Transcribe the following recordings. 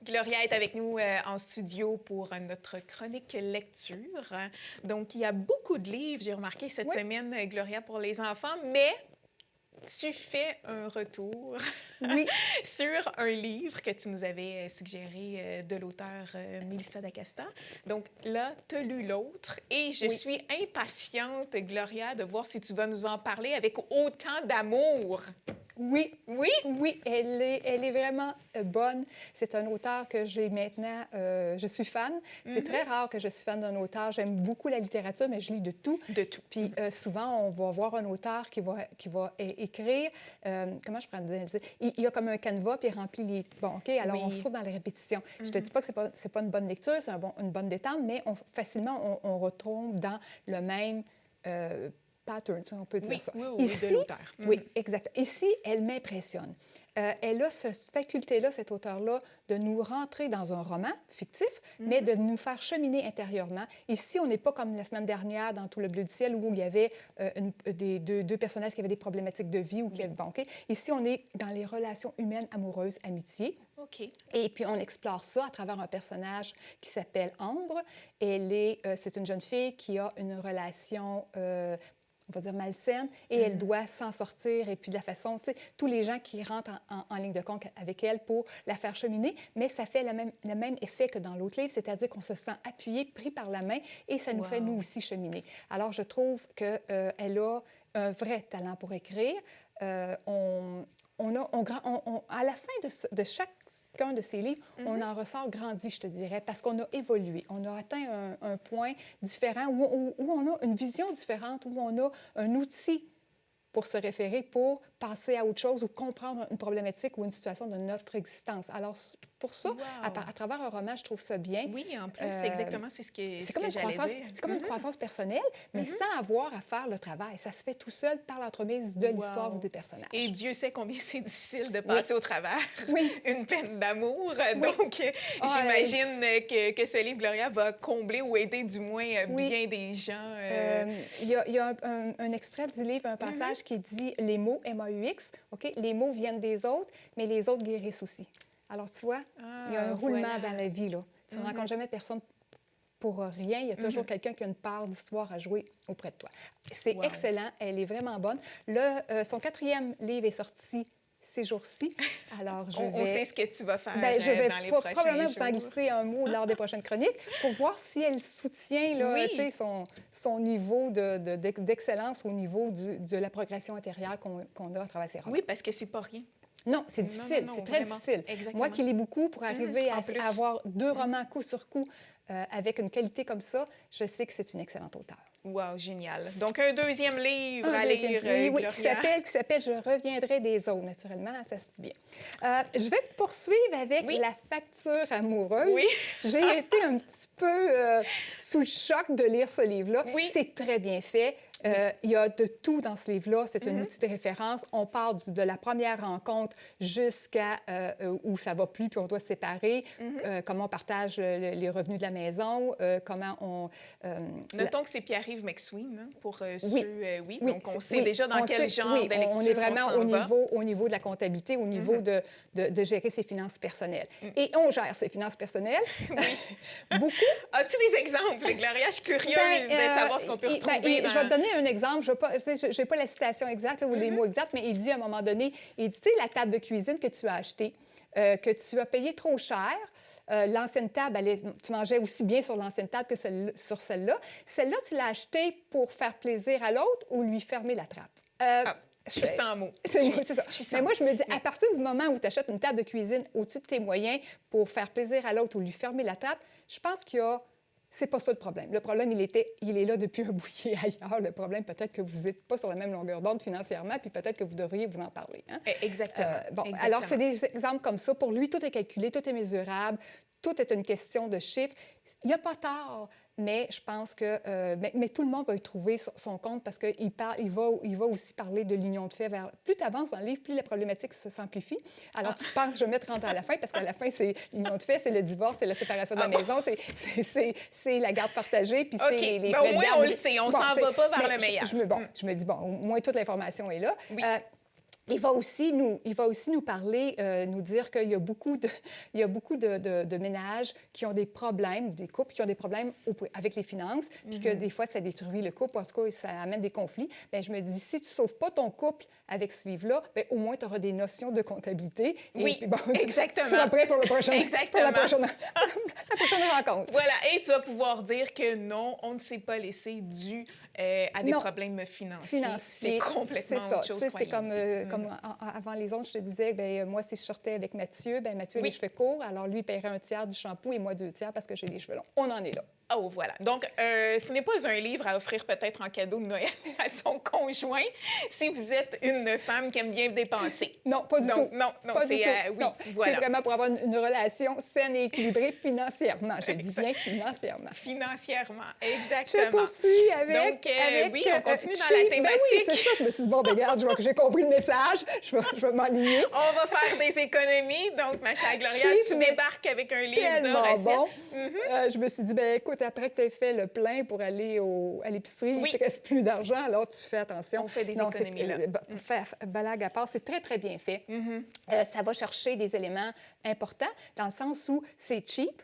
Gloria est avec nous en studio pour notre chronique lecture. Donc, il y a beaucoup de livres, j'ai remarqué cette Oui. semaine, Gloria, pour les enfants, mais tu fais un retour Oui, sur un livre que tu nous avais suggéré de l'auteur Mélissa d'Acasta. Donc là, tu as lu l'autre et je Oui. suis impatiente, Gloria, de voir si tu vas nous en parler avec autant d'amour. oui, Oui? oui, elle est vraiment bonne. C'est un auteur que j'ai maintenant, je suis fan. C'est très rare que je suis fan d'un auteur. J'aime beaucoup la littérature, mais je lis de tout. De tout. Puis souvent, on va voir un auteur qui va écrire, comment je pourrais dire? Il y a comme un canevas, puis il remplit les... Bon, OK, alors on se trouve dans les répétitions. Je te dis pas que c'est pas une bonne lecture, c'est une bonne détente, mais facilement, on retombe dans le même... pattern, on peut dire ça. Oui, de l'auteur. Oui, exact. Ici, elle m'impressionne. Elle a cette faculté-là, cet auteur-là, de nous rentrer dans un roman fictif, mais de nous faire cheminer intérieurement. Ici, on n'est pas comme la semaine dernière dans Tout le bleu du ciel, où il y avait deux personnages qui avaient des problématiques de vie ou qui avaient banqué. Ici, on est dans les relations humaines, amoureuses, amitiés. OK. Et puis, on explore ça à travers un personnage qui s'appelle Ambre. C'est une jeune fille qui a une relation... on va dire malsaine, et elle doit s'en sortir, et puis de la façon, tu sais, tous les gens qui rentrent en ligne de compte avec elle pour la faire cheminer, mais ça fait le même effet que dans l'autre livre, c'est-à-dire qu'on se sent appuyé, pris par la main, et ça nous fait nous aussi cheminer. Alors, je trouve qu'elle a un vrai talent pour écrire. À la fin de chacun de ces livres, on en ressort grandi, je te dirais, parce qu'on a évolué. On a atteint un point différent où on a une vision différente, où on a un outil pour se référer, pour passer à autre chose ou comprendre une problématique ou une situation de notre existence. Alors, pour ça, à travers un roman, je trouve ça bien. Oui, en plus, exactement, c'est ce que j'allais dire. C'est comme une croissance personnelle, mais sans avoir à faire le travail. Ça se fait tout seul par l'entremise de l'histoire ou des personnages. Et Dieu sait combien c'est difficile de passer au travers une peine d'amour. Donc, j'imagine que ce livre, Gloria, va combler ou aider du moins bien des gens. Il y a un extrait du livre, un passage qui dit les mots, M-A-U-X, OK? Les mots viennent des autres, mais les autres guérissent aussi. Alors, tu vois, il y a un roulement dans la vie, là. Tu ne rencontres jamais personne pour rien. Il y a toujours quelqu'un qui a une part d'histoire à jouer auprès de toi. C'est excellent. Elle est vraiment bonne. Son 4e livre est sorti ces jours-ci. Alors, on sait ce que tu vas faire je vais dans les prochains probablement jours. vous en glisser un mot lors des prochaines chroniques pour voir si elle soutient là, son niveau d'excellence au niveau de la progression intérieure qu'on a à travers ses romans. Oui, parce que c'est pas rien. Non, c'est difficile, c'est très difficile. Exactement. Moi qui lis beaucoup, pour arriver à avoir 2 romans coup sur coup avec une qualité comme ça, je sais que c'est une excellente auteure. Wow, génial. Donc, un 2e livre à lire, Gloria. Qui s'appelle « Je reviendrai des eaux », naturellement, ça se dit bien. Je vais poursuivre avec La facture amoureuse. Oui. J'ai été un petit peu sous le choc de lire ce livre-là. Oui. C'est très bien fait. Il y a de tout dans ce livre-là. C'est un outil de référence. On part de la première rencontre jusqu'à où ça va plus, puis on doit se séparer, comment on partage les revenus de la maison, comment on... Notons que c'est Pierre-Yves McSween, hein, pour ceux... Oui, donc on sait déjà dans quel genre de lecture on est vraiment au niveau de la comptabilité, au niveau de gérer ses finances personnelles. Et on gère ses finances personnelles. Beaucoup. As-tu des exemples, Gloria? Je suis curieuse de savoir ce qu'on peut retrouver Je vais te donner un exemple. Je n'ai pas la citation exacte ou les mots exacts, mais il dit à un moment donné, il dit, tu sais, la table de cuisine que tu as achetée, que tu as payé trop cher, l'ancienne table, tu mangeais aussi bien sur l'ancienne table que sur celle-là. Celle-là, tu l'as achetée pour faire plaisir à l'autre ou lui fermer la trappe? Je suis sans mots. C'est ça. Mais moi, je me dis, à partir du moment où tu achètes une table de cuisine au-dessus de tes moyens pour faire plaisir à l'autre ou lui fermer la trappe, je pense qu'il y a... C'est pas ça le problème. Le problème, il est là depuis un bout ailleurs. Le problème, peut-être que vous n'êtes pas sur la même longueur d'onde financièrement, puis peut-être que vous devriez vous en parler. Hein? Exactement. Exactement. Alors, c'est des exemples comme ça. Pour lui, tout est calculé, tout est mesurable, tout est une question de chiffres. Il n'y a pas tort, mais je pense que... mais tout le monde va y trouver son compte parce qu'il va aussi parler de l'union de fait. Plus tu avances dans le livre, plus la problématique se simplifie. Alors, tu penses que je vais mettre rentre à la fin parce qu'à la fin, c'est l'union de fait, c'est le divorce, c'est la séparation de la maison, c'est la garde partagée, puis c'est les frais au moins, de garde. on le sait, on s'en va pas vers le meilleur. Je me dis, bon, au moins toute l'information est là. Oui. il va aussi nous parler, nous dire qu'il y a beaucoup de ménages qui ont des problèmes, des couples qui ont des problèmes avec les finances, puis que des fois, ça détruit le couple, en tout cas, ça amène des conflits. Bien, je me dis, si tu ne sauves pas ton couple avec ce livre-là, bien, au moins, tu auras des notions de comptabilité. Oui, puis, bon, exactement. Tu seras prêt pour, exactement. la prochaine rencontre. Voilà, et tu vas pouvoir dire que non, on ne s'est pas laissé dû à des problèmes financiers. C'est complètement autre chose. C'est comme avant les autres, je te disais, bien, moi, si je sortais avec Mathieu, bien, Mathieu a les cheveux courts, alors lui, il paierait un tiers du shampoing et moi 2 tiers parce que j'ai les cheveux longs. On en est là. Oh, voilà. Donc, ce n'est pas un livre à offrir peut-être en cadeau de Noël à son conjoint si vous êtes une femme qui aime bien dépenser. Non, pas du tout. Non, pas c'est... du tout. oui, non. Voilà. C'est vraiment pour avoir une relation saine et équilibrée financièrement. Je dis bien financièrement. Financièrement, exactement. Je poursuis avec... Donc, oui, on continue dans la thématique. Ben oui, c'est ça. Je me suis dit, bon, regarde, je vois que j'ai compris le message. Je vais m'aligner. On va faire des économies. Donc, ma chère Gloria, tu débarques avec un livre de recettes. Bon. Je me suis dit, ben écoute, après que tu aies fait le plein pour aller à l'épicerie, il ne te reste plus d'argent, alors tu fais attention. On fait des économies là. Blague à part, c'est très, très bien fait. Ça va chercher des éléments importants dans le sens où c'est cheap,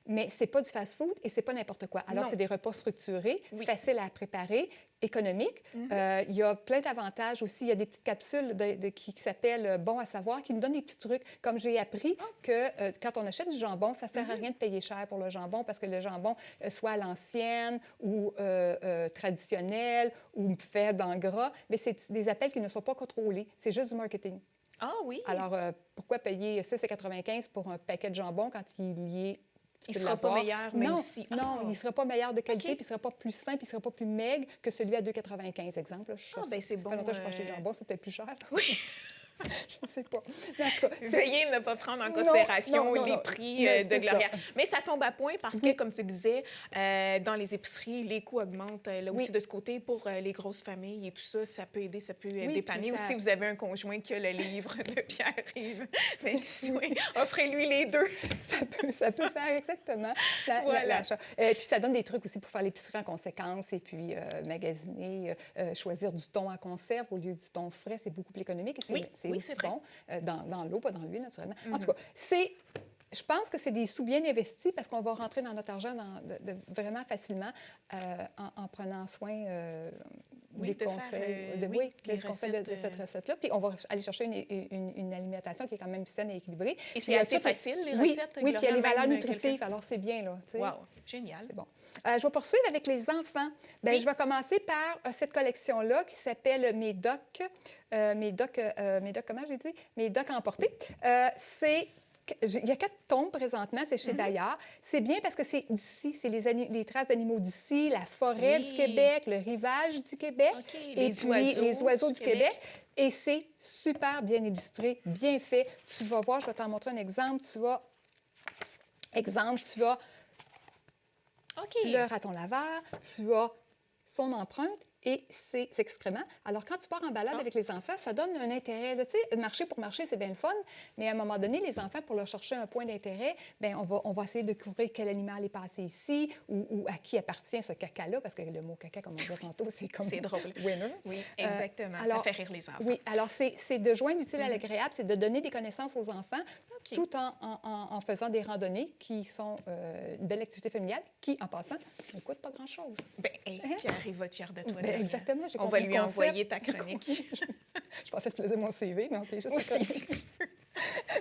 mais c'est pas du fast-food et c'est pas n'importe quoi. Alors, c'est des repas structurés, faciles à préparer, économiques. Il y a plein d'avantages aussi. Il y a des petites capsules qui s'appellent « Bon à savoir » qui nous donnent des petits trucs. Comme j'ai appris que quand on achète du jambon, ça ne sert à rien de payer cher pour le jambon parce que le jambon, soit à l'ancienne ou traditionnel ou faible en gras, mais c'est des appels qui ne sont pas contrôlés. C'est juste du marketing. Ah oui? Alors, pourquoi payer 6,95 pour un paquet de jambon quand il y est... Il ne sera pas meilleur, même si... Non, il ne sera pas meilleur de qualité, puis il ne sera pas plus sain, puis il ne sera pas plus maigre que celui à 2,95, exemple. Bien, c'est bon. Pas longtemps que je mange chez Jambon, c'est peut-être plus cher. Oui. Je ne sais pas. Mais en tout cas, veuillez ne pas prendre en considération les prix de Gloria. Mais ça tombe à point parce que, comme tu disais, dans les épiceries, les coûts augmentent. Là aussi, de ce côté, pour les grosses familles et tout ça, ça peut aider, ça peut dépanner. Ou si vous avez un conjoint qui a le livre de Pierre-Yves, offrez-lui les deux. Ça peut faire exactement l'achat. Puis ça donne des trucs aussi pour faire l'épicerie en conséquence et puis magasiner, choisir du thon en conserve au lieu du thon frais. C'est beaucoup plus économique et c'est aussi bon dans l'eau, pas dans l'huile, naturellement. En tout cas, je pense que c'est des sous bien investis parce qu'on va rentrer dans notre argent vraiment facilement en prenant soin des conseils de cette recette-là. Puis on va aller chercher une alimentation qui est quand même saine et équilibrée. Et c'est assez facile, les recettes? Oui, puis il y a les valeurs nutritives, alors c'est bien, là. Wow, génial. C'est bon. Je vais poursuivre avec les enfants. Bien, je vais commencer par cette collection-là qui s'appelle Médoc. Médoc, comment j'ai dit? Médoc emporté. Il y a 4 tomes présentement, c'est chez Bayard. C'est bien parce que c'est d'ici, c'est les traces d'animaux d'ici, la forêt du Québec, le rivage du Québec, et puis les oiseaux du Québec. Et c'est super bien illustré, bien fait. Tu vas voir, je vais t'en montrer un exemple. Tu vas le raton laveur, tu as son empreinte et ses excréments. Alors, quand tu pars en balade avec les enfants, ça donne un intérêt. Tu sais, marcher pour marcher, c'est bien le fun, mais à un moment donné, les enfants, pour leur chercher un point d'intérêt, bien, on va essayer de découvrir quel animal est passé ici ou à qui appartient ce caca-là, parce que le mot caca, comme on dit tantôt, c'est comme... C'est drôle. Winner. Oui, exactement. Alors, ça fait rire les enfants. Oui, alors c'est de joindre l'utile à l'agréable, c'est de donner des connaissances aux enfants tout en faisant des randonnées qui sont une belle activité familiale qui, en passant, ne coûte pas grand-chose. Bien, Pierre-Yves va être fier de toi. Exactement. On va lui envoyer ta chronique. Je pensais que tu faisais mon CV, mais OK, je sais aussi, si tu veux.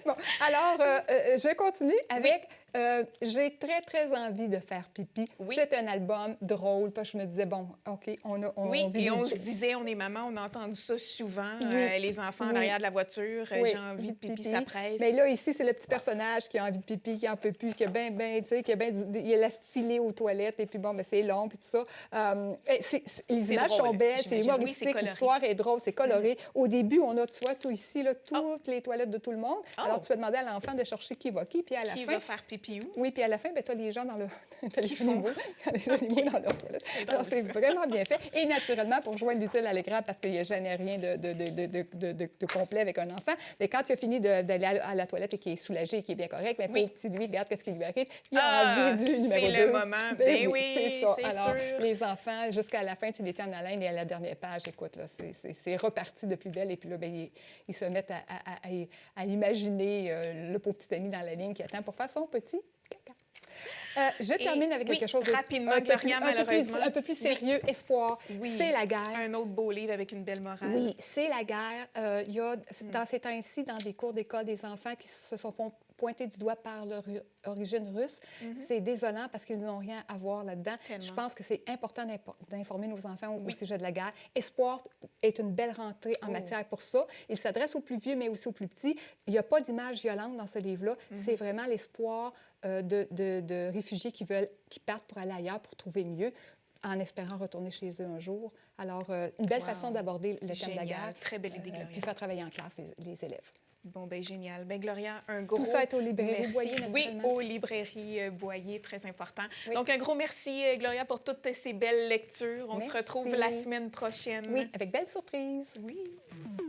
Bon, alors, je continue avec j'ai très, très envie de faire pipi. C'est un album drôle, parce que je me disais, bon, OK, on vit et on se disait, on est maman, on a entendu ça souvent, les enfants en arrière de la voiture, j'ai envie de pipi, ça presse. Mais là, ici, c'est le petit personnage qui a envie de pipi, qui n'en peut plus, qui a bien, tu sais, il a la filée aux toilettes, et puis bon, ben, c'est long, puis tout ça. Les images sont belles, c'est humoristique, l'histoire est drôle, c'est coloré. Au début, on a, tu vois, tout ici, là, toutes les toilettes de tout le monde. Alors, tu vas demander demander à l'enfant de chercher qui va qui, puis à la Qui fin... va faire pipi où? Oui, puis à la fin, tu as les gens dans le... t'as les Qui font? animaux, les animaux dans leur toilette. Alors, c'est vraiment bien fait. Et naturellement, pour joindre l'utile à l'agréable, parce qu'il n'y a jamais rien de complet avec un enfant, mais quand tu as fini d'aller à la toilette et qu'il est soulagé et qu'il est bien correct, mais pauvre petit lui, regarde qu'est-ce qui lui arrive. Il a envie du numéro 2. C'est le moment. Ben oui, c'est ça. c'est Alors, sûr. les enfants, jusqu'à la fin, tu les tiens en haleine et à la dernière page, écoute, là, c'est reparti de plus belle. Et puis là, ben, ils se mettent à imaginer le pauvre petit ami dans la ligne qui attend pour faire son petit caca. Je termine avec quelque chose rapidement, Gloria, malheureusement. Un peu plus sérieux, Espoir. Oui. C'est la guerre. Un autre beau livre avec une belle morale. Oui, c'est la guerre. Il y a, dans ces temps-ci, dans des cours d'école, des enfants qui se sont pointés du doigt par leur origine russe. C'est désolant parce qu'ils n'ont rien à voir là-dedans. Tellement. Je pense que c'est important d'informer nos enfants au sujet de la guerre. Espoir est une belle rentrée en matière pour ça. Il s'adresse aux plus vieux, mais aussi aux plus petits. Il n'y a pas d'image violente dans ce livre-là. C'est vraiment l'espoir de réfugiés qui partent pour aller ailleurs, pour trouver mieux, en espérant retourner chez eux un jour. Alors, une belle façon d'aborder le thème de la guerre. Très belle idée, Gloria. Puis faire travailler en classe les élèves. Bon, bien, génial. Bien, Gloria, un gros... Tout ça est aux librairies merci. Boyer, Oui, naturellement. aux librairies Boyer, très important. Oui. Donc, un gros merci, Gloria, pour toutes ces belles lectures. On se retrouve la semaine prochaine. Oui, avec belle surprise. Oui.